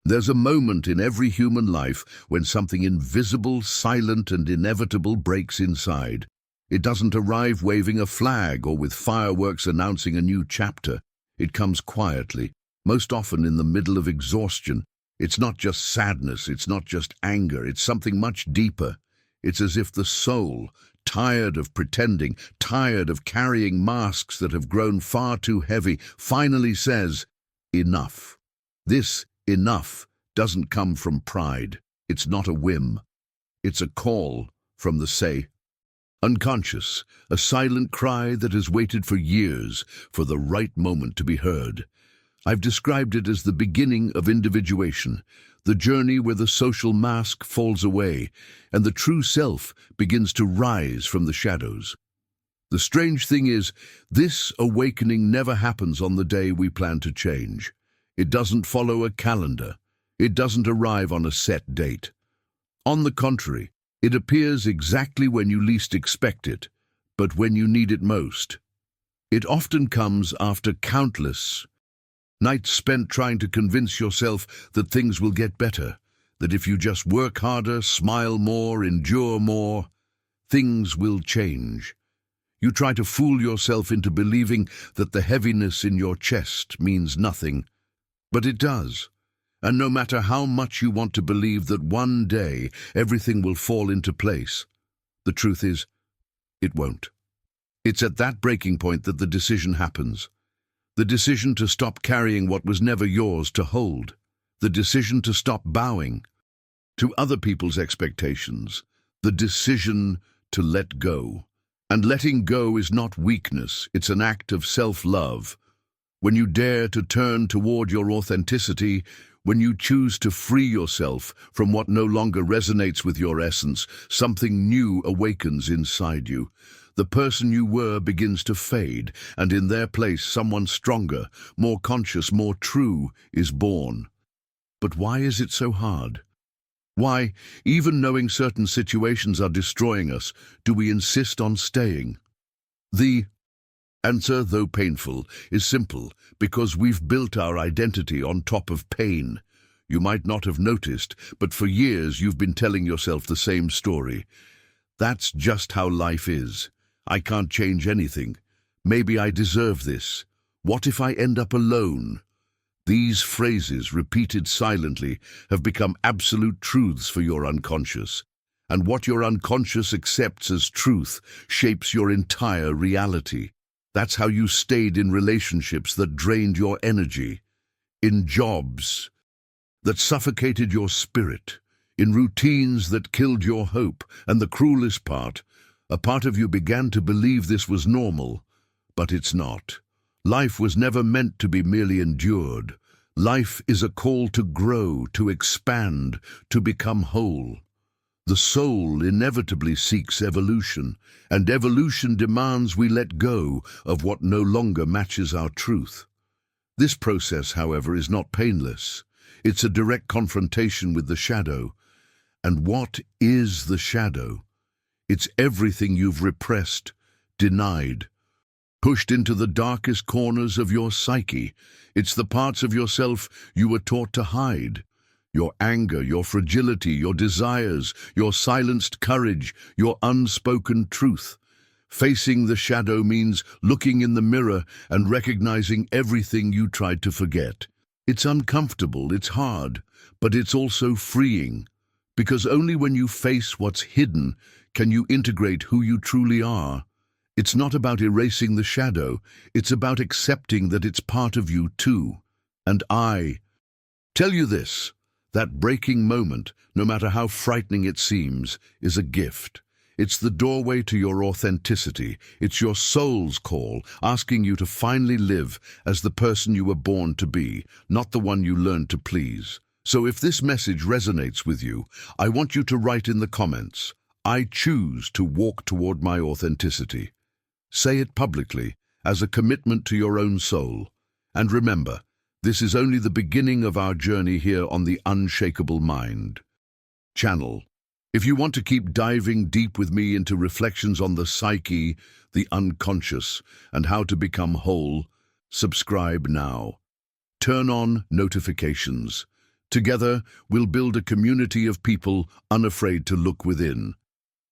There's a moment in every human life when something invisible, silent, and inevitable breaks inside. It doesn't arrive waving a flag or with fireworks announcing a new chapter. It comes quietly, most often in the middle of exhaustion. It's not just sadness, it's not just anger, it's something much deeper. It's as if the soul, tired of pretending, tired of carrying masks that have grown far too heavy, finally says, enough. This enough doesn't come from pride. It's not a whim. It's a call from the unconscious, a silent cry that has waited for years for the right moment to be heard. I've described it as the beginning of individuation, the journey where the social mask falls away and the true self begins to rise from the shadows. The strange thing is, this awakening never happens on the day we plan to change. It doesn't follow a calendar. It doesn't arrive on a set date. On the contrary, it appears exactly when you least expect it, but when you need it most. It often comes after countless nights spent trying to convince yourself that things will get better, that if you just work harder, smile more, endure more, things will change. You try to fool yourself into believing that the heaviness in your chest means nothing, but it does. And no matter how much you want to believe that one day everything will fall into place, the truth is, it won't. It's at that breaking point that the decision happens. The decision to stop carrying what was never yours to hold. The decision to stop bowing to other people's expectations. The decision to let go. And letting go is not weakness, it's an act of self-love. When you dare to turn toward your authenticity, when you choose to free yourself from what no longer resonates with your essence, something new awakens inside you. The person you were begins to fade, and in their place someone stronger, more conscious, more true is born. But why is it so hard? Why, even knowing certain situations are destroying us, do we insist on staying? The answer, though painful, is simple, because we've built our identity on top of pain. You might not have noticed, but for years you've been telling yourself the same story. That's just how life is. I can't change anything. Maybe I deserve this. What if I end up alone? These phrases, repeated silently, have become absolute truths for your unconscious. And what your unconscious accepts as truth shapes your entire reality. That's how you stayed in relationships that drained your energy, in jobs that suffocated your spirit, in routines that killed your hope, and the cruelest part, a part of you began to believe this was normal, but it's not. Life was never meant to be merely endured. Life is a call to grow, to expand, to become whole. The soul inevitably seeks evolution, and evolution demands we let go of what no longer matches our truth. This process, however, is not painless. It's a direct confrontation with the shadow. And what is the shadow? It's everything you've repressed, denied, pushed into the darkest corners of your psyche. It's the parts of yourself you were taught to hide. Your anger, your fragility, your desires, your silenced courage, your unspoken truth. Facing the shadow means looking in the mirror and recognizing everything you tried to forget. It's uncomfortable, it's hard, but it's also freeing. Because only when you face what's hidden can you integrate who you truly are. It's not about erasing the shadow, it's about accepting that it's part of you too. And I tell you this, that breaking moment, no matter how frightening it seems, is a gift. It's the doorway to your authenticity. It's your soul's call, asking you to finally live as the person you were born to be, not the one you learned to please. So if this message resonates with you, I want you to write in the comments, I choose to walk toward my authenticity. Say it publicly, as a commitment to your own soul. And remember, this is only the beginning of our journey here on the Unshakable Mind channel. If you want to keep diving deep with me into reflections on the psyche, the unconscious, and how to become whole, subscribe now. Turn on notifications. Together, we'll build a community of people unafraid to look within.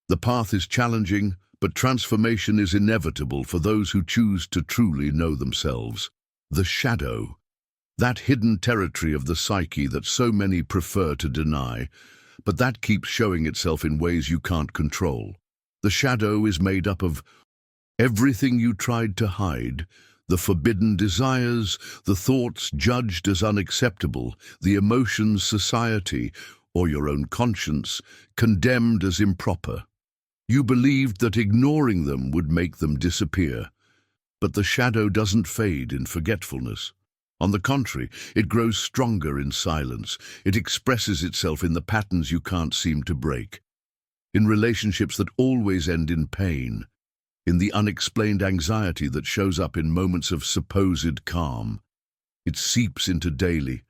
The path is challenging, but transformation is inevitable for those who choose to truly know themselves. The shadow, that hidden territory of the psyche that so many prefer to deny, but that keeps showing itself in ways you can't control. The shadow is made up of everything you tried to hide, the forbidden desires, the thoughts judged as unacceptable, the emotions society, or your own conscience, condemned as improper. You believed that ignoring them would make them disappear. But the shadow doesn't fade in forgetfulness. On the contrary, it grows stronger in silence. It expresses itself in the patterns you can't seem to break, in relationships that always end in pain, in the unexplained anxiety that shows up in moments of supposed calm. It seeps into daily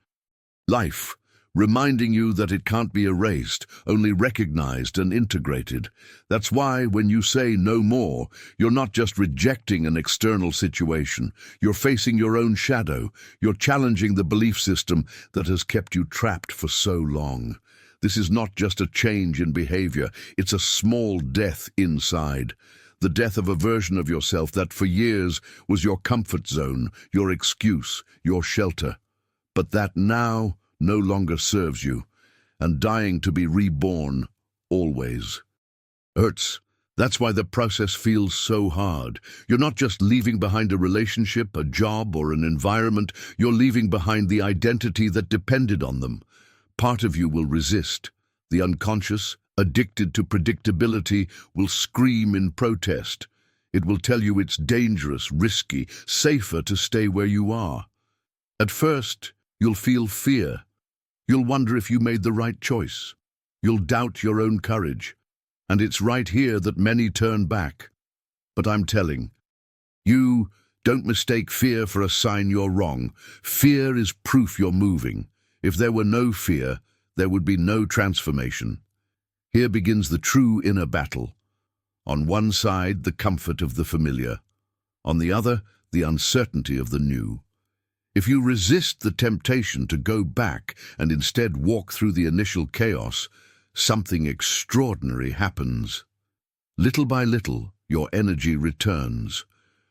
life, reminding you that it can't be erased, only recognized and integrated. That's why when you say no more, you're not just rejecting an external situation. You're facing your own shadow. You're challenging the belief system that has kept you trapped for so long. This is not just a change in behavior, it's a small death inside. The death of a version of yourself that for years was your comfort zone, your excuse, your shelter. But that now no longer serves you, and dying to be reborn always hurts. That's why the process feels so hard. You're not just leaving behind a relationship, a job, or an environment. You're leaving behind the identity that depended on them. Part of you will resist. The unconscious, addicted to predictability, will scream in protest. It will tell you it's dangerous, risky, safer to stay where you are. At first, you'll feel fear. You'll wonder if you made the right choice. You'll doubt your own courage. And it's right here that many turn back. But I'm telling you, don't mistake fear for a sign you're wrong. Fear is proof you're moving. If there were no fear, there would be no transformation. Here begins the true inner battle. On one side, the comfort of the familiar. On the other, the uncertainty of the new. If you resist the temptation to go back and instead walk through the initial chaos, something extraordinary happens. Little by little, your energy returns.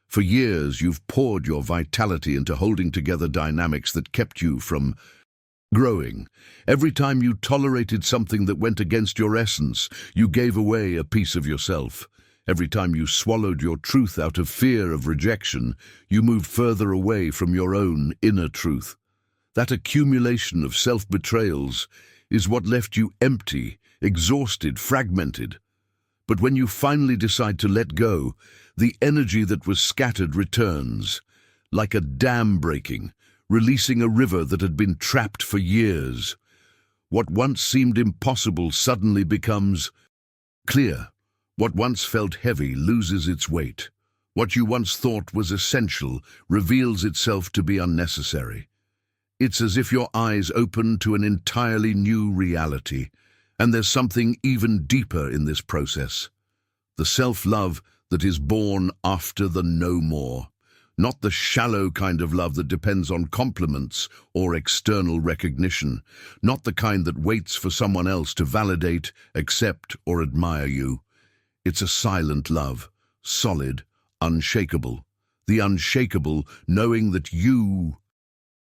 For years, you've poured your vitality into holding together dynamics that kept you from growing. Every time you tolerated something that went against your essence, you gave away a piece of yourself. Every time you swallowed your truth out of fear of rejection, you moved further away from your own inner truth. That accumulation of self-betrayals is what left you empty, exhausted, fragmented. But when you finally decide to let go, the energy that was scattered returns, like a dam breaking, releasing a river that had been trapped for years. What once seemed impossible suddenly becomes clear. What once felt heavy loses its weight. What you once thought was essential reveals itself to be unnecessary. It's as if your eyes open to an entirely new reality. And there's something even deeper in this process. The self-love that is born after the no more. Not the shallow kind of love that depends on compliments or external recognition. Not the kind that waits for someone else to validate, accept, or admire you. It's a silent love, solid, unshakable. The unshakable knowing that you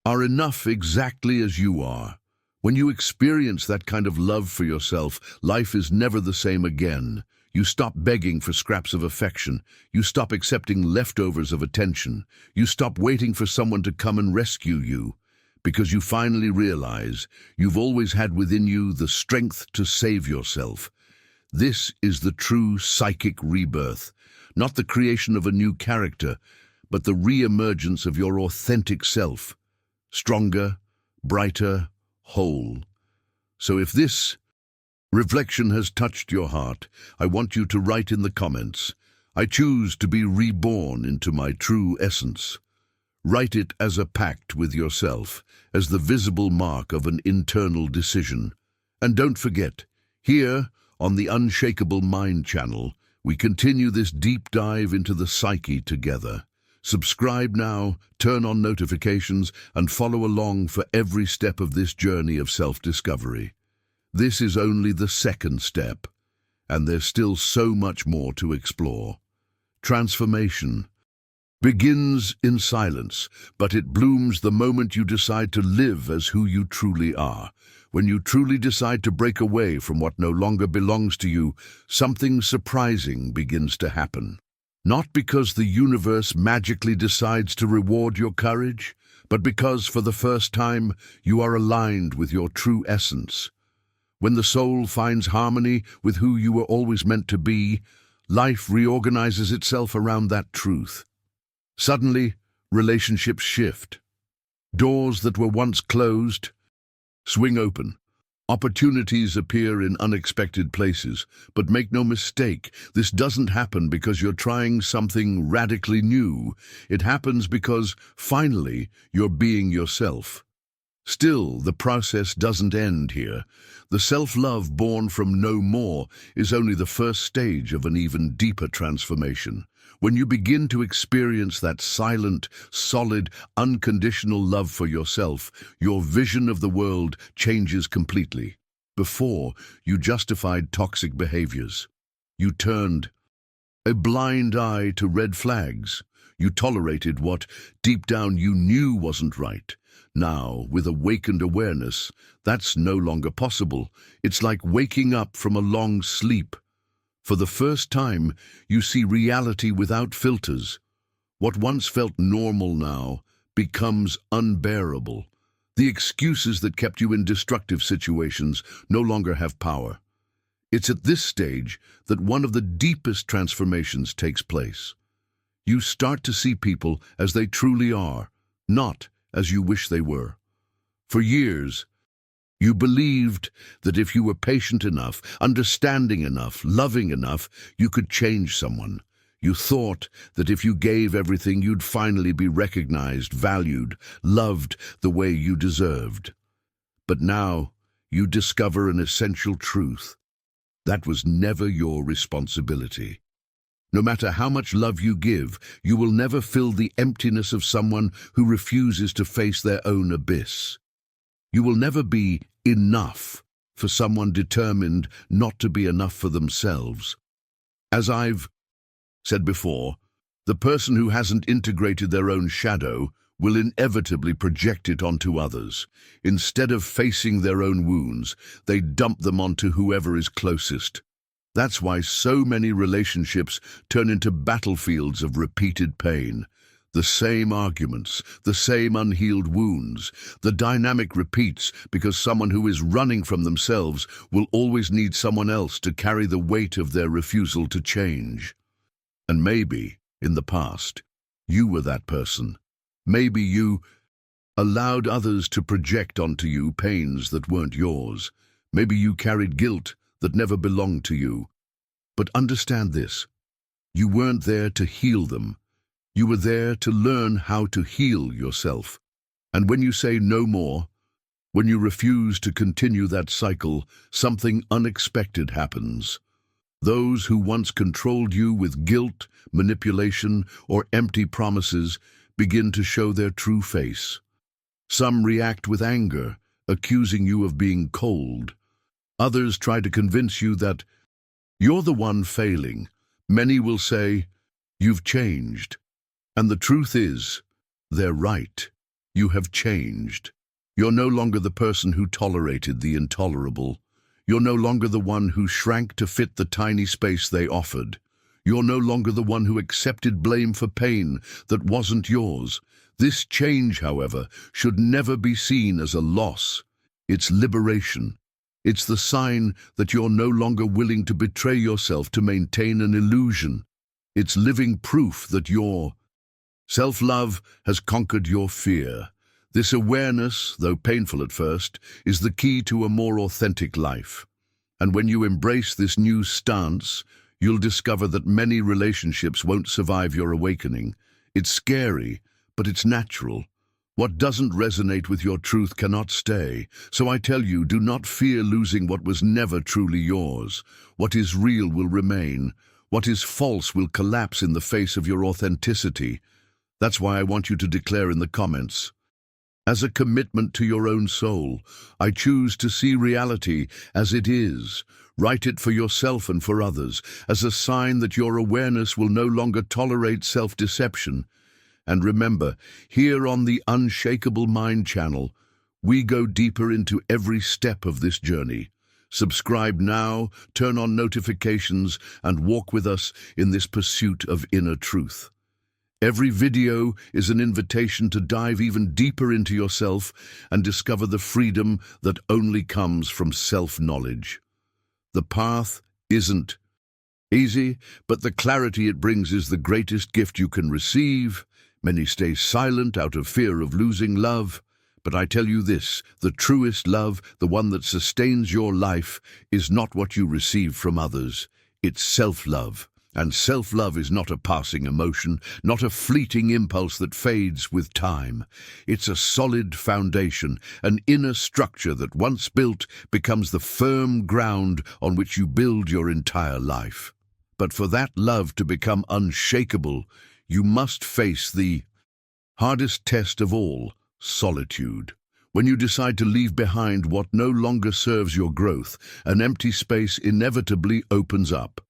are enough exactly as you are. When you experience that kind of love for yourself, life is never the same again. You stop begging for scraps of affection. You stop accepting leftovers of attention. You stop waiting for someone to come and rescue you, because you finally realize you've always had within you the strength to save yourself. This is the true psychic rebirth, not the creation of a new character, but the re-emergence of your authentic self, stronger, brighter, whole. So if this reflection has touched your heart, I want you to write in the comments, "I choose to be reborn into my true essence." Write it as a pact with yourself, as the visible mark of an internal decision. And don't forget, here on the Unshakable Mind channel, we continue this deep dive into the psyche together. Subscribe now, turn on notifications, and follow along for every step of this journey of self-discovery. This is only the second step, and there's still so much more to explore. Transformation begins in silence, but it blooms the moment you decide to live as who you truly are. When you truly decide to break away from what no longer belongs to you, something surprising begins to happen. Not because the universe magically decides to reward your courage, but because for the first time you are aligned with your true essence. When the soul finds harmony with who you were always meant to be, life reorganizes itself around that truth. Suddenly, relationships shift. Doors that were once closed swing open. Opportunities appear in unexpected places, but make no mistake, this doesn't happen because you're trying something radically new. It happens because, finally, you're being yourself. Still, the process doesn't end here. The self-love born from no more is only the first stage of an even deeper transformation. When you begin to experience that silent, solid, unconditional love for yourself, your vision of the world changes completely. Before, you justified toxic behaviors. You turned a blind eye to red flags. You tolerated what, deep down, you knew wasn't right. Now, with awakened awareness, that's no longer possible. It's like waking up from a long sleep. For the first time, you see reality without filters. What once felt normal now becomes unbearable. The excuses that kept you in destructive situations no longer have power. It's at this stage that one of the deepest transformations takes place. You start to see people as they truly are, not as you wish they were. For years, you believed that if you were patient enough, understanding enough, loving enough, you could change someone. You thought that if you gave everything, you'd finally be recognized, valued, loved the way you deserved. But now, you discover an essential truth. That was never your responsibility. No matter how much love you give, you will never fill the emptiness of someone who refuses to face their own abyss. You will never be enough for someone determined not to be enough for themselves. As I've said before, the person who hasn't integrated their own shadow will inevitably project it onto others. Instead of facing their own wounds, they dump them onto whoever is closest. That's why so many relationships turn into battlefields of repeated pain. The same arguments, the same unhealed wounds. The dynamic repeats because someone who is running from themselves will always need someone else to carry the weight of their refusal to change. And maybe, in the past, you were that person. Maybe you allowed others to project onto you pains that weren't yours. Maybe you carried guilt that never belonged to you. But understand this, you weren't there to heal them. You were there to learn how to heal yourself. And when you say no more, when you refuse to continue that cycle, something unexpected happens. Those who once controlled you with guilt, manipulation, or empty promises begin to show their true face. Some react with anger, accusing you of being cold. Others try to convince you that you're the one failing. Many will say, "You've changed." And the truth is, they're right. You have changed. You're no longer the person who tolerated the intolerable. You're no longer the one who shrank to fit the tiny space they offered. You're no longer the one who accepted blame for pain that wasn't yours. This change, however, should never be seen as a loss. It's liberation. It's the sign that you're no longer willing to betray yourself to maintain an illusion. It's living proof that your self-love has conquered your fear. This awareness, though painful at first, is the key to a more authentic life. And when you embrace this new stance, you'll discover that many relationships won't survive your awakening. It's scary, but it's natural. What doesn't resonate with your truth cannot stay. So I tell you, do not fear losing what was never truly yours. What is real will remain. What is false will collapse in the face of your authenticity. That's why I want you to declare in the comments, as a commitment to your own soul, I choose to see reality as it is. Write it for yourself and for others, as a sign that your awareness will no longer tolerate self-deception. And remember, here on the Unshakable Mind channel, we go deeper into every step of this journey. Subscribe now, turn on notifications, and walk with us in this pursuit of inner truth. Every video is an invitation to dive even deeper into yourself and discover the freedom that only comes from self-knowledge. The path isn't easy, but the clarity it brings is the greatest gift you can receive. Many stay silent out of fear of losing love, but I tell you this, the truest love, the one that sustains your life, is not what you receive from others. It's self-love. And self-love is not a passing emotion, not a fleeting impulse that fades with time. It's a solid foundation, an inner structure that once built becomes the firm ground on which you build your entire life. But for that love to become unshakable, you must face the hardest test of all, solitude. When you decide to leave behind what no longer serves your growth, an empty space inevitably opens up.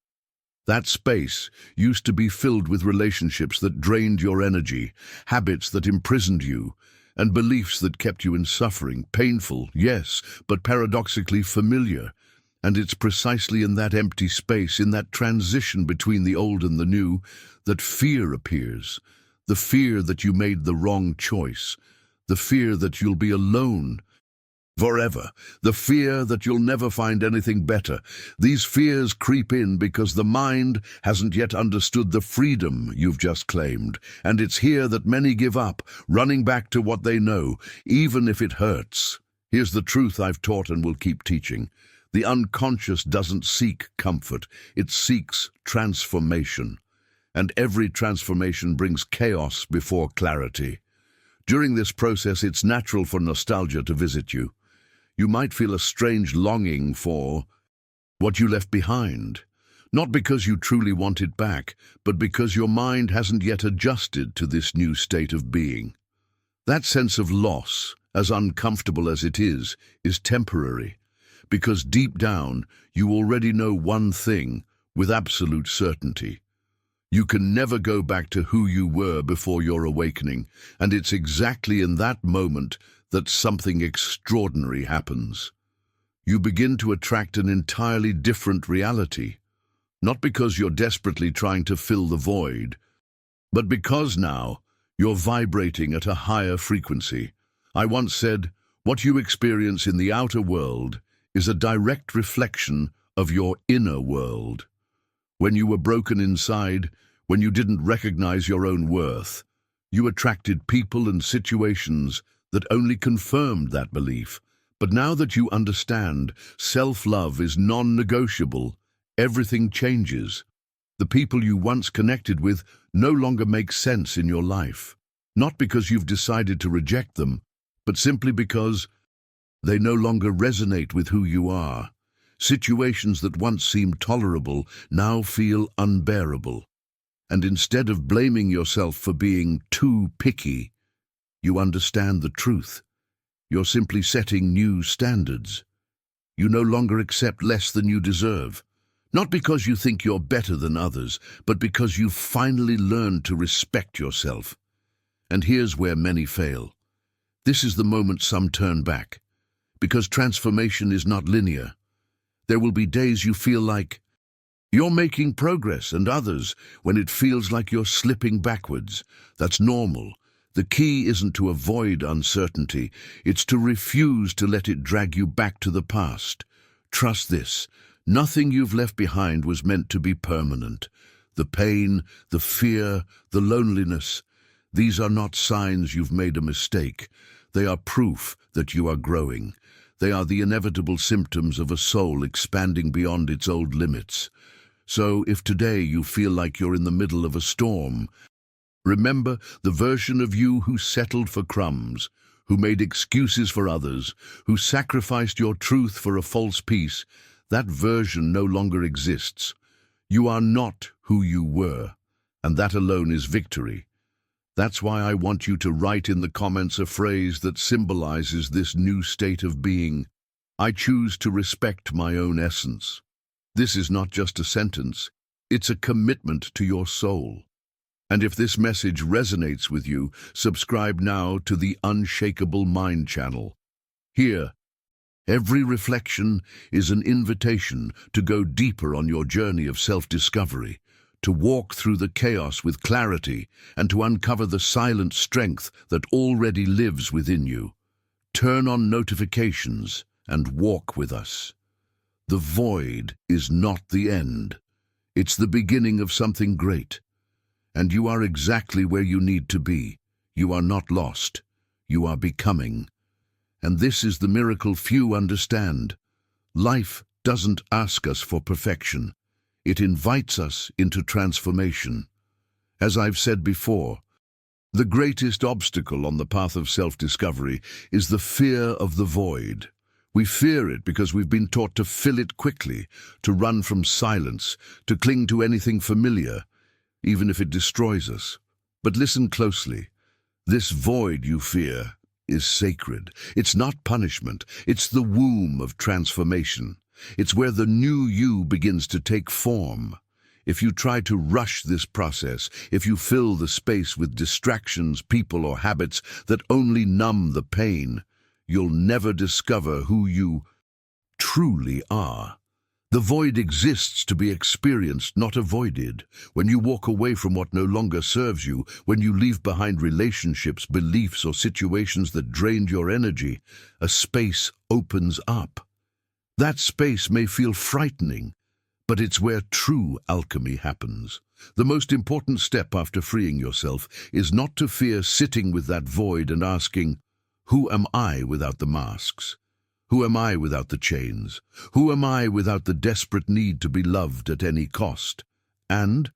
That space used to be filled with relationships that drained your energy, habits that imprisoned you, and beliefs that kept you in suffering. Painful, yes, but paradoxically familiar. And it's precisely in that empty space, in that transition between the old and the new, that fear appears. The fear that you made the wrong choice. The fear that you'll be alone forever. The fear that you'll never find anything better. These fears creep in because the mind hasn't yet understood the freedom you've just claimed. And it's here that many give up, running back to what they know, even if it hurts. Here's the truth I've taught and will keep teaching. The unconscious doesn't seek comfort. It seeks transformation. And every transformation brings chaos before clarity. During this process, it's natural for nostalgia to visit you. You might feel a strange longing for what you left behind, not because you truly want it back, but because your mind hasn't yet adjusted to this new state of being. That sense of loss, as uncomfortable as it is temporary, because deep down you already know one thing with absolute certainty. You can never go back to who you were before your awakening, and it's exactly in that moment that something extraordinary happens. You begin to attract an entirely different reality, not because you're desperately trying to fill the void, but because now you're vibrating at a higher frequency. I once said, what you experience in the outer world is a direct reflection of your inner world. When you were broken inside, when you didn't recognize your own worth, you attracted people and situations that only confirmed that belief. But now that you understand self-love is non-negotiable, everything changes. The people you once connected with no longer make sense in your life, not because you've decided to reject them, but simply because they no longer resonate with who you are. Situations that once seemed tolerable now feel unbearable. And instead of blaming yourself for being too picky, you understand the truth. You're simply setting new standards. You no longer accept less than you deserve. Not because you think you're better than others, but because you've finally learned to respect yourself. And here's where many fail. This is the moment some turn back. Because transformation is not linear. There will be days you feel like you're making progress, and others when it feels like you're slipping backwards. That's normal. The key isn't to avoid uncertainty, it's to refuse to let it drag you back to the past. Trust this, nothing you've left behind was meant to be permanent. The pain, the fear, the loneliness, these are not signs you've made a mistake. They are proof that you are growing. They are the inevitable symptoms of a soul expanding beyond its old limits. So if today you feel like you're in the middle of a storm, remember the version of you who settled for crumbs, who made excuses for others, who sacrificed your truth for a false peace. That version no longer exists. You are not who you were, and that alone is victory. That's why I want you to write in the comments a phrase that symbolizes this new state of being. I choose to respect my own essence. This is not just a sentence, it's a commitment to your soul. And if this message resonates with you, subscribe now to the Unshakable Mind channel. Here, every reflection is an invitation to go deeper on your journey of self-discovery, to walk through the chaos with clarity, and to uncover the silent strength that already lives within you. Turn on notifications and walk with us. The void is not the end. It's the beginning of something great. And you are exactly where you need to be. You are not lost. You are becoming. And this is the miracle few understand. Life doesn't ask us for perfection. It invites us into transformation. As I've said before, the greatest obstacle on the path of self-discovery is the fear of the void. We fear it because we've been taught to fill it quickly, to run from silence, to cling to anything familiar, even if it destroys us. But listen closely. This void you fear is sacred. It's not punishment. It's the womb of transformation. It's where the new you begins to take form. If you try to rush this process, if you fill the space with distractions, people, or habits that only numb the pain, you'll never discover who you truly are. The void exists to be experienced, not avoided. When you walk away from what no longer serves you, when you leave behind relationships, beliefs, or situations that drained your energy, a space opens up. That space may feel frightening, but it's where true alchemy happens. The most important step after freeing yourself is not to fear sitting with that void and asking, who am I without the masks? Who am I without the chains? Who am I without the desperate need to be loved at any cost? And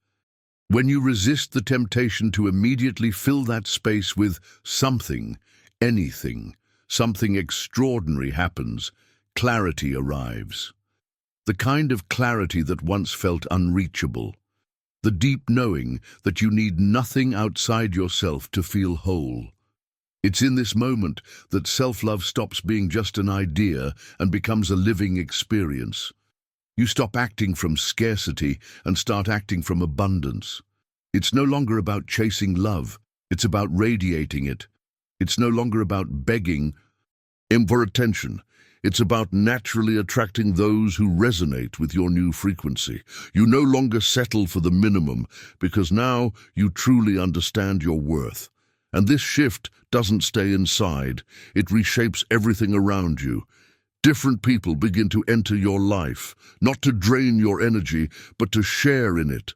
when you resist the temptation to immediately fill that space with something, anything, something extraordinary happens, clarity arrives. The kind of clarity that once felt unreachable. The deep knowing that you need nothing outside yourself to feel whole. It's in this moment that self-love stops being just an idea and becomes a living experience. You stop acting from scarcity and start acting from abundance. It's no longer about chasing love, it's about radiating it. It's no longer about begging for attention. It's about naturally attracting those who resonate with your new frequency. You no longer settle for the minimum because now you truly understand your worth. And this shift doesn't stay inside. It reshapes everything around you. Different people begin to enter your life, not to drain your energy, but to share in it.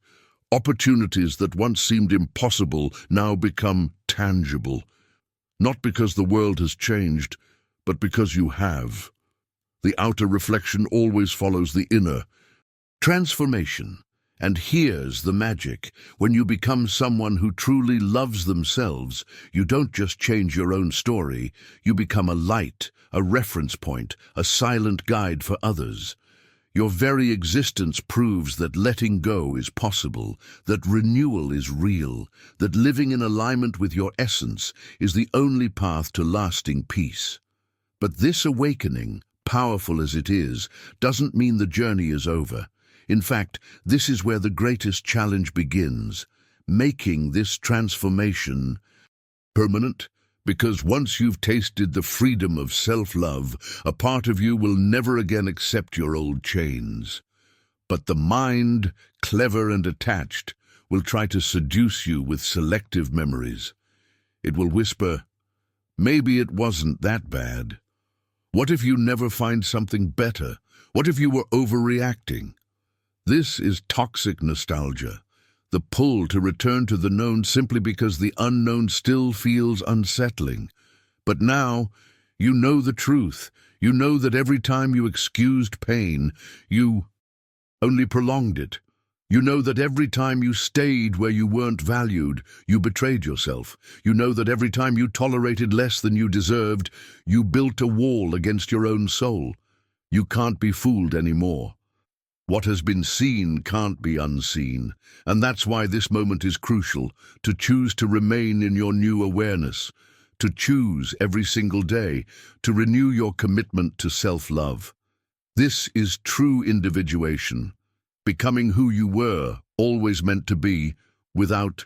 Opportunities that once seemed impossible now become tangible. Not because the world has changed, but because you have. The outer reflection always follows the inner. Transformation. And here's the magic. When you become someone who truly loves themselves, you don't just change your own story. You become a light, a reference point, a silent guide for others. Your very existence proves that letting go is possible, that renewal is real, that living in alignment with your essence is the only path to lasting peace. But this awakening, powerful as it is, doesn't mean the journey is over. In fact, this is where the greatest challenge begins, making this transformation permanent, because once you've tasted the freedom of self-love, a part of you will never again accept your old chains. But the mind, clever and attached, will try to seduce you with selective memories. It will whisper, maybe it wasn't that bad. What if you never find something better? What if you were overreacting? This is toxic nostalgia, the pull to return to the known simply because the unknown still feels unsettling. But now, you know the truth. You know that every time you excused pain, you only prolonged it. You know that every time you stayed where you weren't valued, you betrayed yourself. You know that every time you tolerated less than you deserved, you built a wall against your own soul. You can't be fooled anymore. What has been seen can't be unseen, and that's why this moment is crucial, to choose to remain in your new awareness, to choose every single day, to renew your commitment to self-love. This is true individuation, becoming who you were, always meant to be, without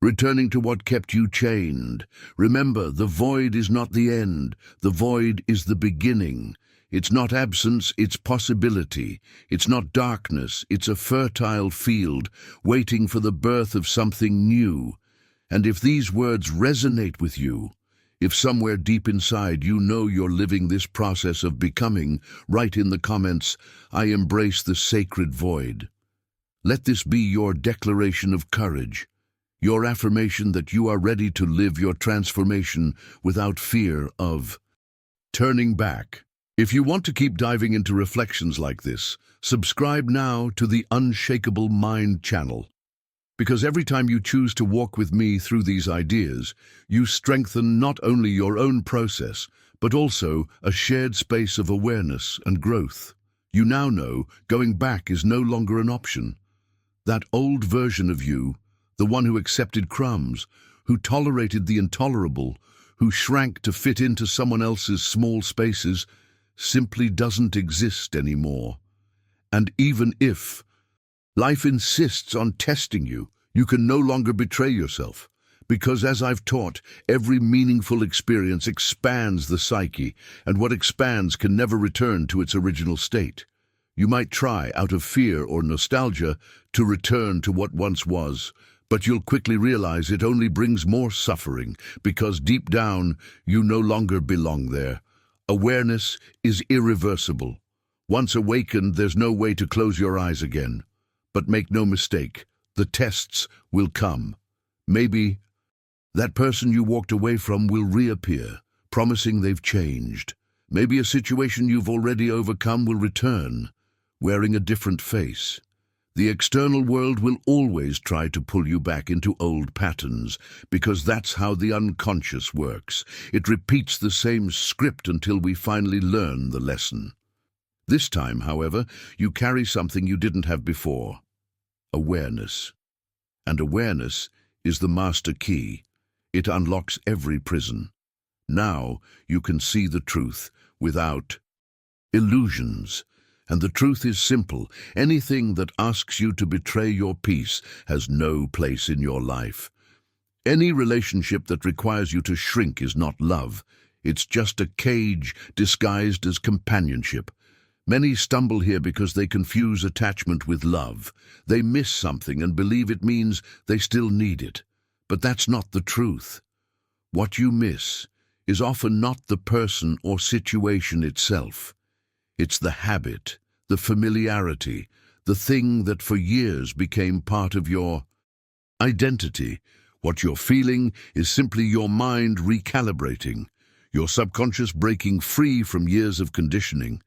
returning to what kept you chained. Remember, the void is not the end, the void is the beginning. It's not absence, it's possibility. It's not darkness, it's a fertile field, waiting for the birth of something new. And if these words resonate with you, if somewhere deep inside you know you're living this process of becoming, write in the comments, "I embrace the sacred void." Let this be your declaration of courage, your affirmation that you are ready to live your transformation without fear of turning back. If you want to keep diving into reflections like this, subscribe now to the Unshakable Mind channel. Because every time you choose to walk with me through these ideas, you strengthen not only your own process, but also a shared space of awareness and growth. You now know going back is no longer an option. That old version of you, the one who accepted crumbs, who tolerated the intolerable, who shrank to fit into someone else's small spaces, simply doesn't exist anymore. And even if life insists on testing you, you can no longer betray yourself. Because as I've taught, every meaningful experience expands the psyche, and what expands can never return to its original state. You might try, out of fear or nostalgia, to return to what once was, but you'll quickly realize it only brings more suffering, because deep down, you no longer belong there. Awareness is irreversible. Once awakened, there's no way to close your eyes again. But make no mistake, the tests will come. Maybe that person you walked away from will reappear, promising they've changed. Maybe a situation you've already overcome will return, wearing a different face. The external world will always try to pull you back into old patterns, because that's how the unconscious works. It repeats the same script until we finally learn the lesson. This time, however, you carry something you didn't have before: awareness. And awareness is the master key. It unlocks every prison. Now you can see the truth without illusions. And the truth is simple. Anything that asks you to betray your peace has no place in your life. Any relationship that requires you to shrink is not love. It's just a cage disguised as companionship. Many stumble here because they confuse attachment with love. They miss something and believe it means they still need it. But that's not the truth. What you miss is often not the person or situation itself. It's the habit, the familiarity, the thing that for years became part of your identity. What you're feeling is simply your mind recalibrating, your subconscious breaking free from years of conditioning.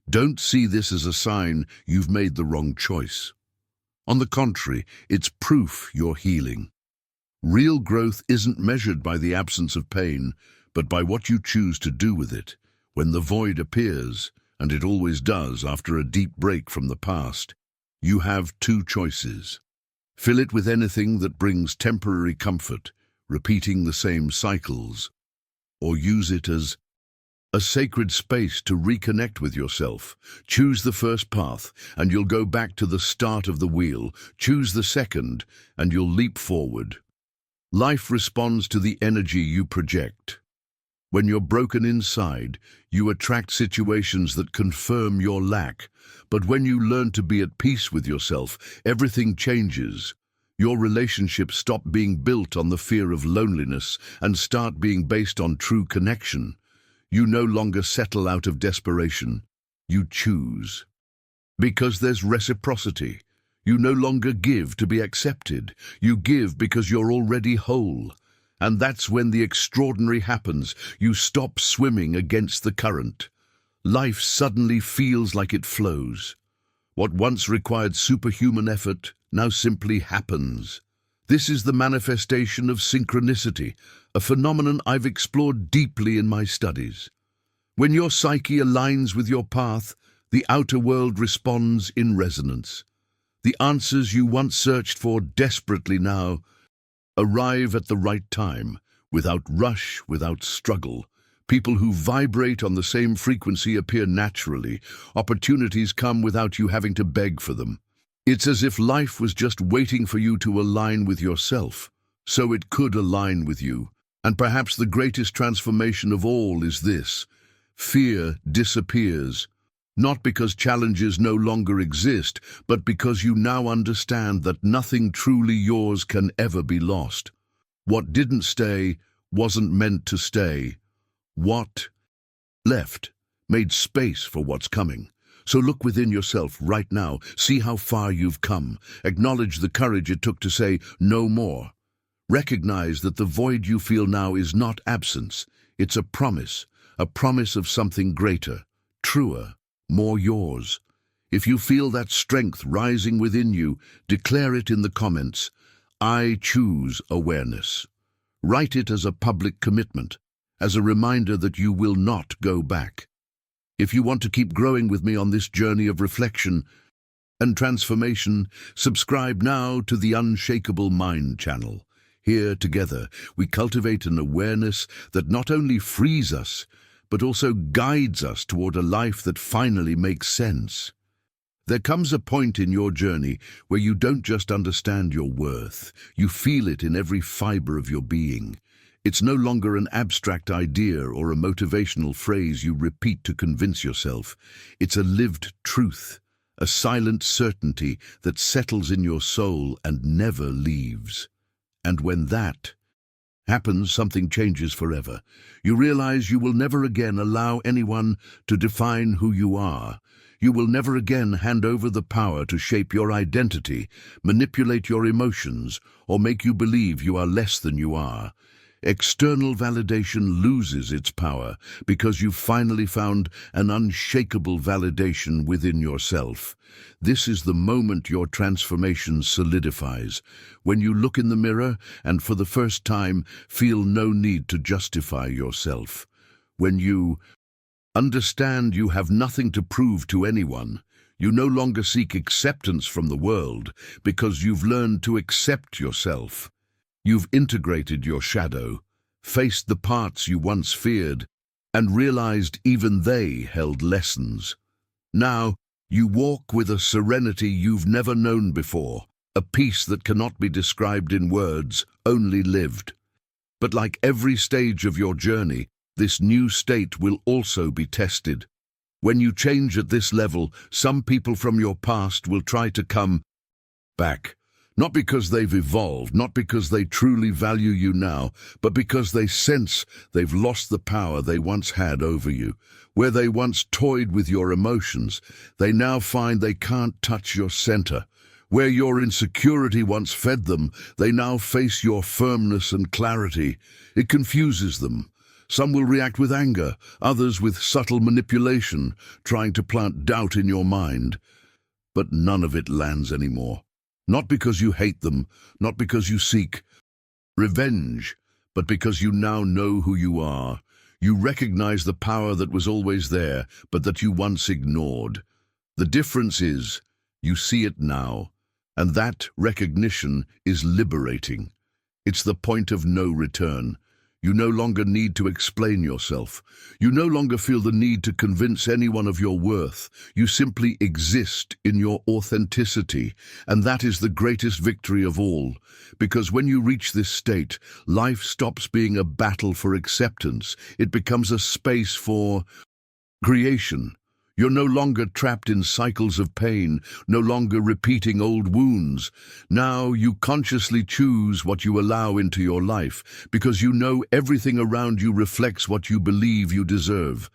Don't see this as a sign you've made the wrong choice. On the contrary, it's proof you're healing. Real growth isn't measured by the absence of pain, but by what you choose to do with it. When the void appears, and it always does after a deep break from the past, you have two choices. Fill it with anything that brings temporary comfort, repeating the same cycles, or use it as a sacred space to reconnect with yourself. Choose the first path, and you'll go back to the start of the wheel. Choose the second, and you'll leap forward. Life responds to the energy you project. When you're broken inside, you attract situations that confirm your lack. But when you learn to be at peace with yourself, everything changes. Your relationships stop being built on the fear of loneliness and start being based on true connection. You no longer settle out of desperation. You choose. Because there's reciprocity. You no longer give to be accepted. You give because you're already whole. And that's when the extraordinary happens. You stop swimming against the current. Life suddenly feels like it flows. What once required superhuman effort now simply happens. This is the manifestation of synchronicity, a phenomenon I've explored deeply in my studies. When your psyche aligns with your path, The outer world responds in resonance. The answers you once searched for desperately now arrive at the right time, without rush, without struggle. People who vibrate on the same frequency appear naturally. Opportunities come without you having to beg for them. It's as if life was just waiting for you to align with yourself, so it could align with you. And perhaps the greatest transformation of all is this: fear disappears. Not because challenges no longer exist, but because you now understand that nothing truly yours can ever be lost. What didn't stay wasn't meant to stay. What left made space for what's coming. So look within yourself right now. See how far you've come. Acknowledge the courage it took to say no more. Recognize that the void you feel now is not absence. It's a promise of something greater, truer, more yours. If you feel that strength rising within you, declare it in the comments. I choose awareness. Write it as a public commitment, as a reminder that you will not go back. If you want to keep growing with me on this journey of reflection and transformation, subscribe now to the Unshakable Mind channel. Here, together, we cultivate an awareness that not only frees us, but also guides us toward a life that finally makes sense. There comes a point in your journey where you don't just understand your worth, you feel it in every fiber of your being. It's no longer an abstract idea or a motivational phrase you repeat to convince yourself. It's a lived truth, a silent certainty that settles in your soul and never leaves. And when that happens, something changes forever. You realize you will never again allow anyone to define who you are. You will never again hand over the power to shape your identity, manipulate your emotions, or make you believe you are less than you are. External validation loses its power because you've finally found an unshakable validation within yourself. This is the moment your transformation solidifies, when you look in the mirror and for the first time feel no need to justify yourself. When you understand you have nothing to prove to anyone, you no longer seek acceptance from the world because you've learned to accept yourself. You've integrated your shadow, faced the parts you once feared, and realized even they held lessons. Now, you walk with a serenity you've never known before, a peace that cannot be described in words, only lived. But like every stage of your journey, this new state will also be tested. When you change at this level, some people from your past will try to come back. Not because they've evolved, not because they truly value you now, but because they sense they've lost the power they once had over you. Where they once toyed with your emotions, they now find they can't touch your center. Where your insecurity once fed them, they now face your firmness and clarity. It confuses them. Some will react with anger, others with subtle manipulation, trying to plant doubt in your mind. But none of it lands anymore. Not because you hate them, not because you seek revenge, but because you now know who you are. You recognize the power that was always there, but that you once ignored. The difference is, you see it now, and that recognition is liberating. It's the point of no return. You no longer need to explain yourself. You no longer feel the need to convince anyone of your worth. You simply exist in your authenticity, and that is the greatest victory of all. Because when you reach this state, life stops being a battle for acceptance. It becomes a space for creation. You're no longer trapped in cycles of pain, no longer repeating old wounds. Now you consciously choose what you allow into your life, because you know everything around you reflects what you believe you deserve.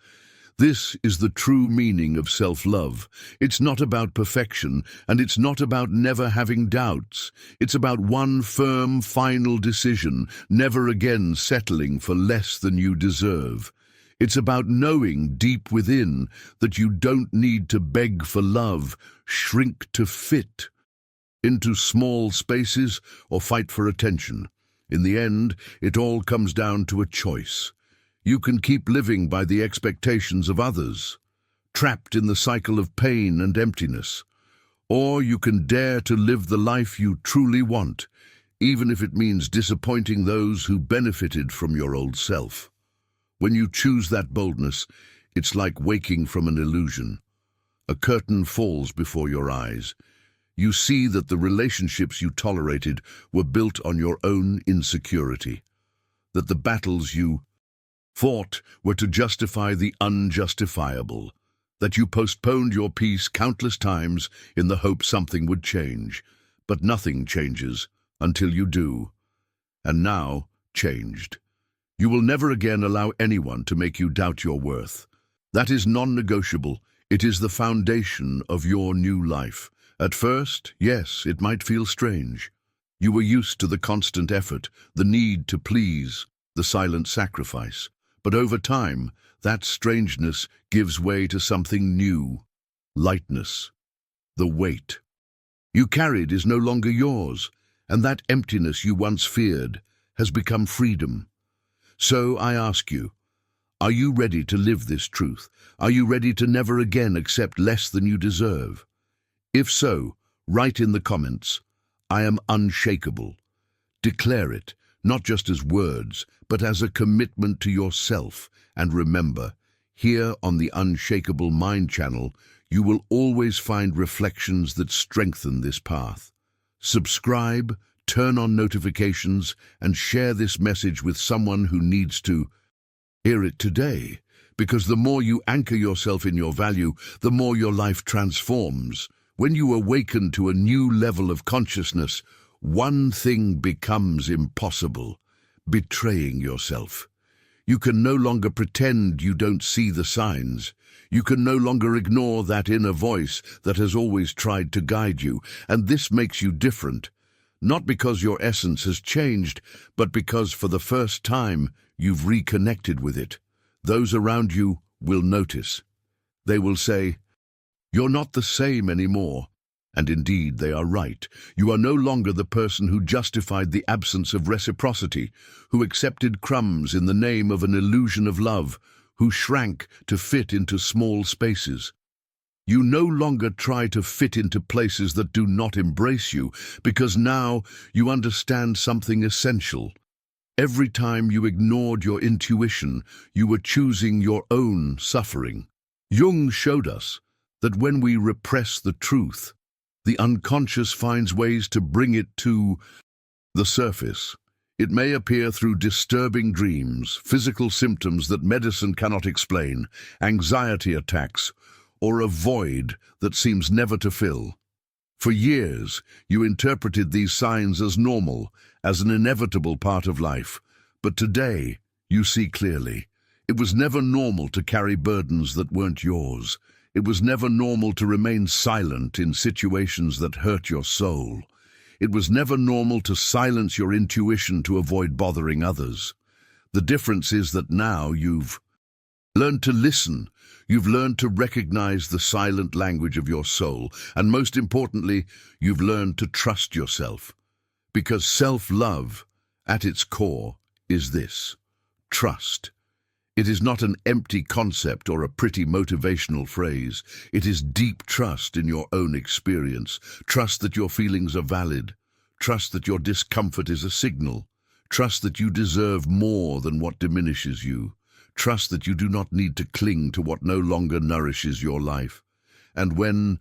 This is the true meaning of self-love. It's not about perfection, and it's not about never having doubts. It's about one firm, final decision, never again settling for less than you deserve. It's about knowing deep within that you don't need to beg for love, shrink to fit into small spaces, or fight for attention. In the end, it all comes down to a choice. You can keep living by the expectations of others, trapped in the cycle of pain and emptiness. Or you can dare to live the life you truly want, even if it means disappointing those who benefited from your old self. When you choose that boldness, it's like waking from an illusion. A curtain falls before your eyes. You see that the relationships you tolerated were built on your own insecurity, that the battles you fought were to justify the unjustifiable, that you postponed your peace countless times in the hope something would change. But nothing changes until you do. And now, changed. You will never again allow anyone to make you doubt your worth. That is non-negotiable. It is the foundation of your new life. At first, yes, it might feel strange. You were used to the constant effort, the need to please, the silent sacrifice. But over time, that strangeness gives way to something new. Lightness. The weight you carried is no longer yours, and that emptiness you once feared has become freedom. So I ask you, are you ready to live this truth? Are you ready to never again accept less than you deserve? If so, write in the comments, I am unshakable. Declare it, not just as words, but as a commitment to yourself. And remember, here on the Unshakable Mind channel, you will always find reflections that strengthen this path. Subscribe, turn on notifications, and share this message with someone who needs to hear it today. Because the more you anchor yourself in your value, the more your life transforms. When you awaken to a new level of consciousness, one thing becomes impossible: betraying yourself. You can no longer pretend you don't see the signs. You can no longer ignore that inner voice that has always tried to guide you. And this makes you different, not because your essence has changed, but because for the first time you've reconnected with it. Those around you will notice. They will say, "You're not the same anymore." And indeed, they are right. You are no longer the person who justified the absence of reciprocity, who accepted crumbs in the name of an illusion of love, who shrank to fit into small spaces. You no longer try to fit into places that do not embrace you, because now you understand something essential. Every time you ignored your intuition, you were choosing your own suffering. Jung showed us that when we repress the truth, the unconscious finds ways to bring it to the surface. It may appear through disturbing dreams, physical symptoms that medicine cannot explain, anxiety attacks, or a void that seems never to fill. For years, you interpreted these signs as normal, as an inevitable part of life. But today, you see clearly. It was never normal to carry burdens that weren't yours. It was never normal to remain silent in situations that hurt your soul. It was never normal to silence your intuition to avoid bothering others. The difference is that now you've learned to listen. You've learned to recognize the silent language of your soul. And most importantly, you've learned to trust yourself. Because self-love, at its core, is this: trust. It is not an empty concept or a pretty motivational phrase. It is deep trust in your own experience. Trust that your feelings are valid. Trust that your discomfort is a signal. Trust that you deserve more than what diminishes you. Trust that you do not need to cling to what no longer nourishes your life. And when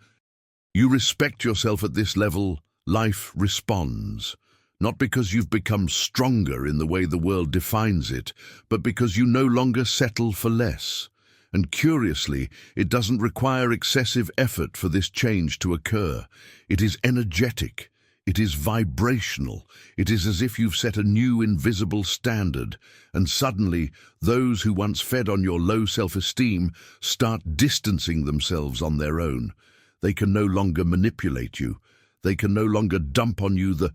you respect yourself at this level, life responds. Not because you've become stronger in the way the world defines it, but because you no longer settle for less. And curiously, it doesn't require excessive effort for this change to occur. It is energetic. It is vibrational. It is as if you've set a new invisible standard, and suddenly those who once fed on your low self-esteem start distancing themselves on their own. They can no longer manipulate you. They can no longer dump on you the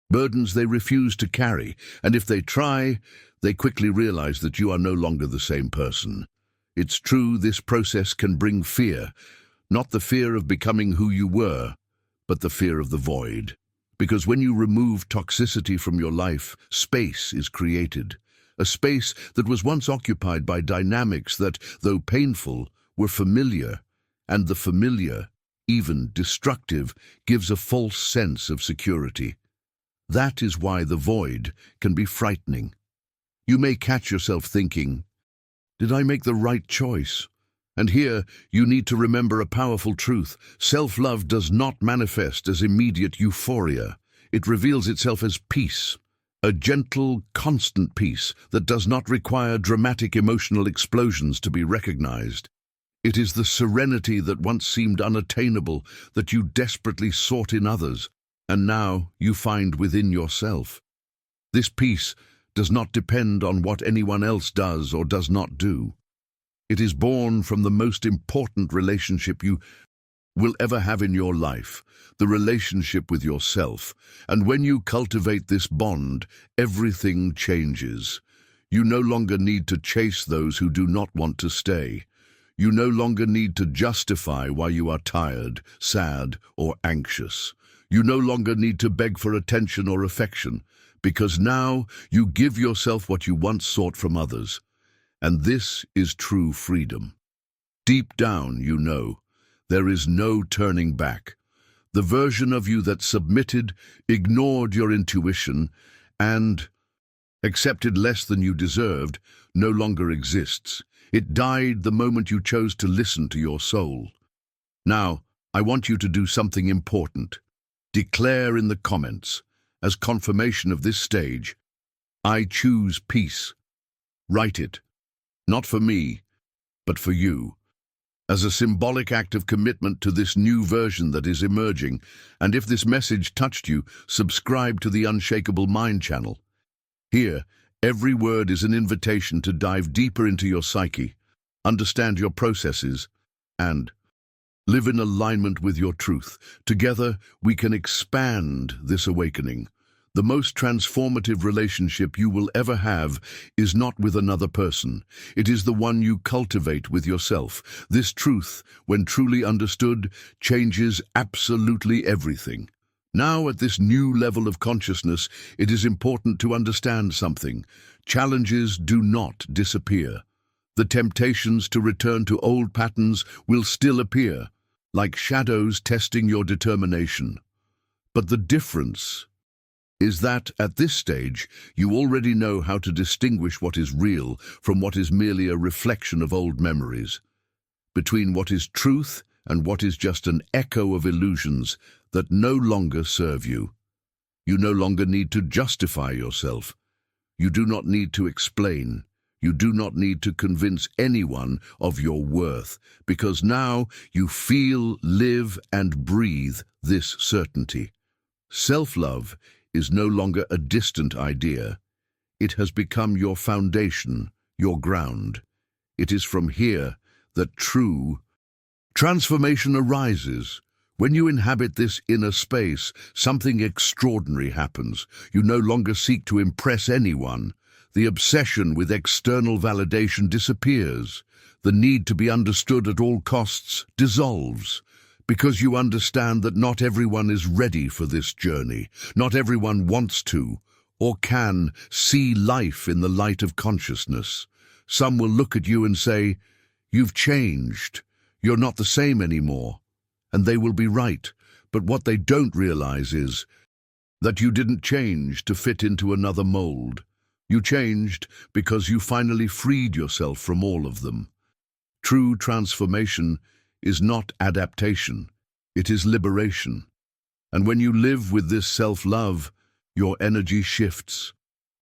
burdens they refuse to carry, and if they try, they quickly realize that you are no longer the same person. It's true, this process can bring fear, not the fear of becoming who you were, but the fear of the void. Because when you remove toxicity from your life, space is created. A space that was once occupied by dynamics that, though painful, were familiar, and the familiar, even destructive, gives a false sense of security. That is why the void can be frightening. You may catch yourself thinking, "Did I make the right choice?" And here, you need to remember a powerful truth. Self-love does not manifest as immediate euphoria. It reveals itself as peace, a gentle, constant peace that does not require dramatic emotional explosions to be recognized. It is the serenity that once seemed unattainable, that you desperately sought in others, and now you find within yourself. This peace does not depend on what anyone else does or does not do. It is born from the most important relationship you will ever have in your life, the relationship with yourself. And when you cultivate this bond, everything changes. You no longer need to chase those who do not want to stay. You no longer need to justify why you are tired, sad, or anxious. You no longer need to beg for attention or affection, because now you give yourself what you once sought from others. And this is true freedom. Deep down, you know, there is no turning back. The version of you that submitted, ignored your intuition, and accepted less than you deserved no longer exists. It died the moment you chose to listen to your soul. Now, I want you to do something important. Declare in the comments, as confirmation of this stage, "I choose peace." Write it. Not for me, but for you, as a symbolic act of commitment to this new version that is emerging. And if this message touched you, subscribe to the Unshakable Mind channel. Here, every word is an invitation to dive deeper into your psyche, understand your processes, and live in alignment with your truth. Together, we can expand this awakening. The most transformative relationship you will ever have is not with another person. It is the one you cultivate with yourself. This truth, when truly understood, changes absolutely everything. Now, at this new level of consciousness, it is important to understand something. Challenges do not disappear. The temptations to return to old patterns will still appear, like shadows testing your determination. But the difference is that, at this stage, you already know how to distinguish what is real from what is merely a reflection of old memories, between what is truth and what is just an echo of illusions that no longer serve you. You no longer need to justify yourself. You do not need to explain. You do not need to convince anyone of your worth, because now you feel, live, and breathe this certainty. Self-love is no longer a distant idea. It has become your foundation, your ground. It is from here that true transformation arises. When you inhabit this inner space, something extraordinary happens. You no longer seek to impress anyone. The obsession with external validation disappears. The need to be understood at all costs dissolves, because you understand that not everyone is ready for this journey. Not everyone wants to or can see life in the light of consciousness. Some will look at you and say, "You've changed. You're not the same anymore." And they will be right. But what they don't realize is that you didn't change to fit into another mold. You changed because you finally freed yourself from all of them. True transformation is not adaptation, it is liberation. And when you live with this self-love, your energy shifts.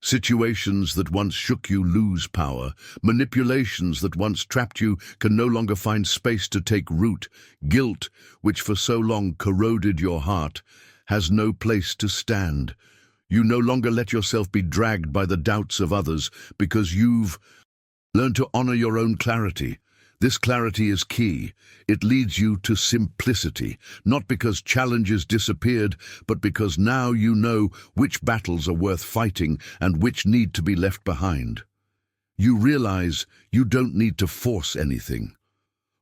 Situations that once shook you lose power. Manipulations that once trapped you can no longer find space to take root. Guilt, which for so long corroded your heart, has no place to stand. You no longer let yourself be dragged by the doubts of others, because you've learned to honor your own clarity. This clarity is key. It leads you to simplicity, not because challenges disappeared, but because now you know which battles are worth fighting and which need to be left behind. You realize you don't need to force anything.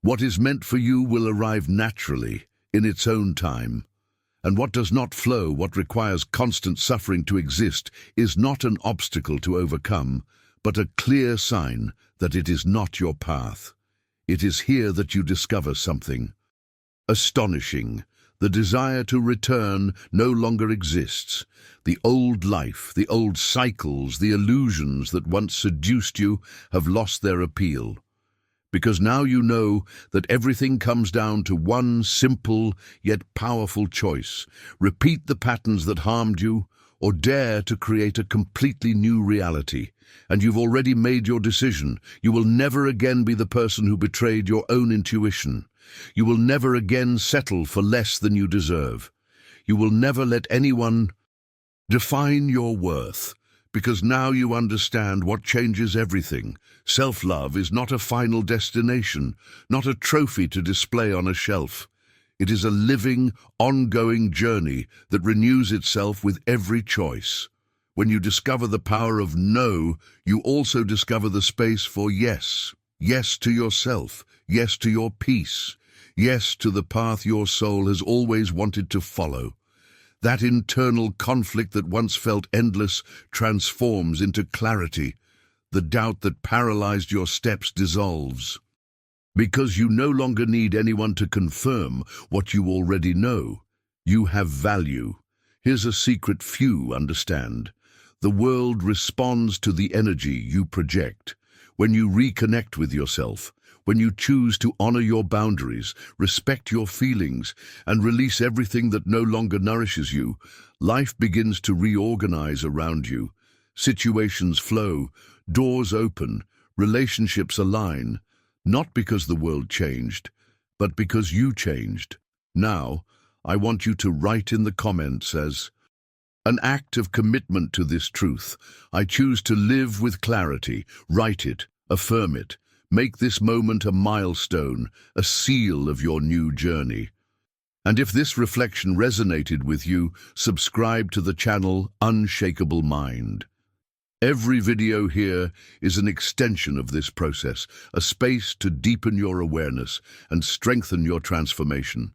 What is meant for you will arrive naturally, in its own time. And what does not flow, what requires constant suffering to exist, is not an obstacle to overcome, but a clear sign that it is not your path. It is here that you discover something astonishing. The desire to return no longer exists. The old life, the old cycles, the illusions that once seduced you have lost their appeal. Because now you know that everything comes down to one simple yet powerful choice. Repeat the patterns that harmed you, or dare to create a completely new reality. And you've already made your decision. You will never again be the person who betrayed your own intuition. You will never again settle for less than you deserve. You will never let anyone define your worth, because now you understand what changes everything. Self-love is not a final destination, not a trophy to display on a shelf. It is a living, ongoing journey that renews itself with every choice. When you discover the power of no, you also discover the space for yes. Yes to yourself, yes to your peace, yes to the path your soul has always wanted to follow. That internal conflict that once felt endless transforms into clarity. The doubt that paralyzed your steps dissolves. Because you no longer need anyone to confirm what you already know. You have value. Here's a secret few understand. The world responds to the energy you project. When you reconnect with yourself, when you choose to honor your boundaries, respect your feelings, and release everything that no longer nourishes you, life begins to reorganize around you. Situations flow, doors open, relationships align, not because the world changed, but because you changed. Now, I want you to write in the comments as an act of commitment to this truth. I choose to live with clarity. Write it, affirm it. Make this moment a milestone, a seal of your new journey. And if this reflection resonated with you, subscribe to the channel Unshakable Mind. Every video here is an extension of this process, a space to deepen your awareness and strengthen your transformation.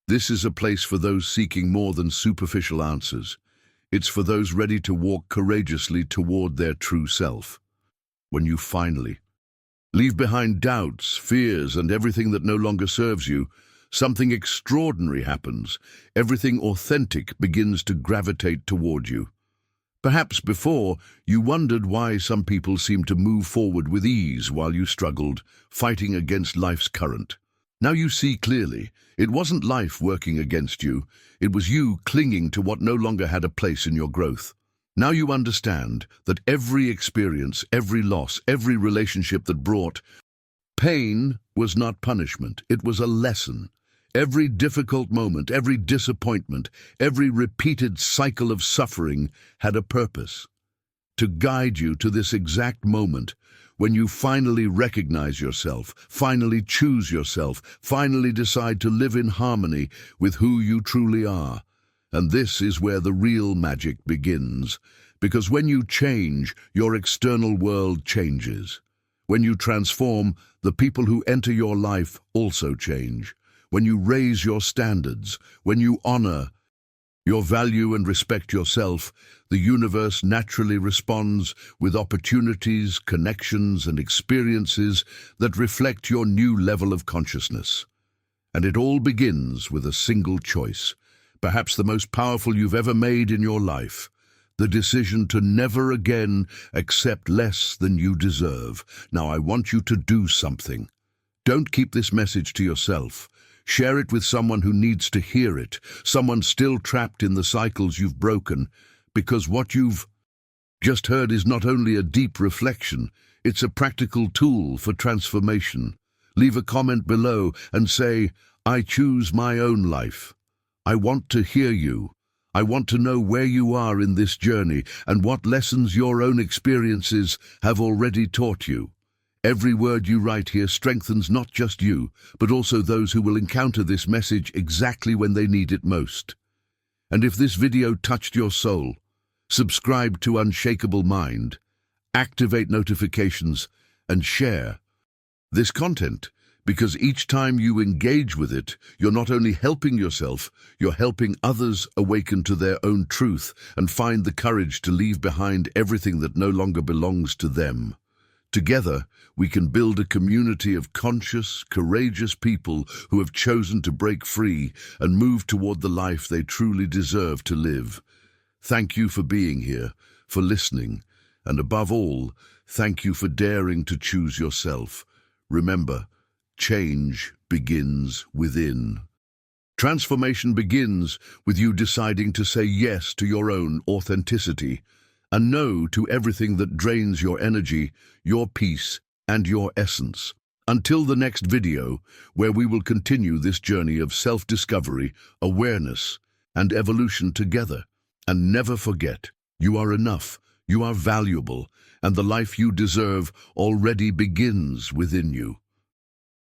This is a place for those seeking more than superficial answers. It's for those ready to walk courageously toward their true self. When you finally leave behind doubts, fears, and everything that no longer serves you, something extraordinary happens. Everything authentic begins to gravitate toward you. Perhaps before, you wondered why some people seemed to move forward with ease while you struggled, fighting against life's current. Now you see clearly, it wasn't life working against you, it was you clinging to what no longer had a place in your growth. Now you understand that every experience, every loss, every relationship that brought pain was not punishment, it was a lesson. Every difficult moment, every disappointment, every repeated cycle of suffering had a purpose. To guide you to this exact moment when you finally recognize yourself, finally choose yourself, finally decide to live in harmony with who you truly are. And this is where the real magic begins. Because when you change, your external world changes. When you transform, the people who enter your life also change. When you raise your standards, when you honor your value and respect yourself, the universe naturally responds with opportunities, connections, and experiences that reflect your new level of consciousness. And it all begins with a single choice, perhaps the most powerful you've ever made in your life. The decision to never again accept less than you deserve. Now I want you to do something. Don't keep this message to yourself. Share it with someone who needs to hear it, someone still trapped in the cycles you've broken, because what you've just heard is not only a deep reflection, it's a practical tool for transformation. Leave a comment below and say, I choose my own life. I want to hear you. I want to know where you are in this journey and what lessons your own experiences have already taught you. Every word you write here strengthens not just you, but also those who will encounter this message exactly when they need it most. And if this video touched your soul, subscribe to Unshakable Mind, activate notifications, and share this content, because each time you engage with it, you're not only helping yourself, you're helping others awaken to their own truth and find the courage to leave behind everything that no longer belongs to them. Together, we can build a community of conscious, courageous people who have chosen to break free and move toward the life they truly deserve to live. Thank you for being here, for listening, and above all, thank you for daring to choose yourself. Remember, change begins within. Transformation begins with you deciding to say yes to your own authenticity and no to everything that drains your energy, your peace, and your essence. Until the next video, where we will continue this journey of self-discovery, awareness, and evolution together. And never forget, you are enough, you are valuable, and the life you deserve already begins within you.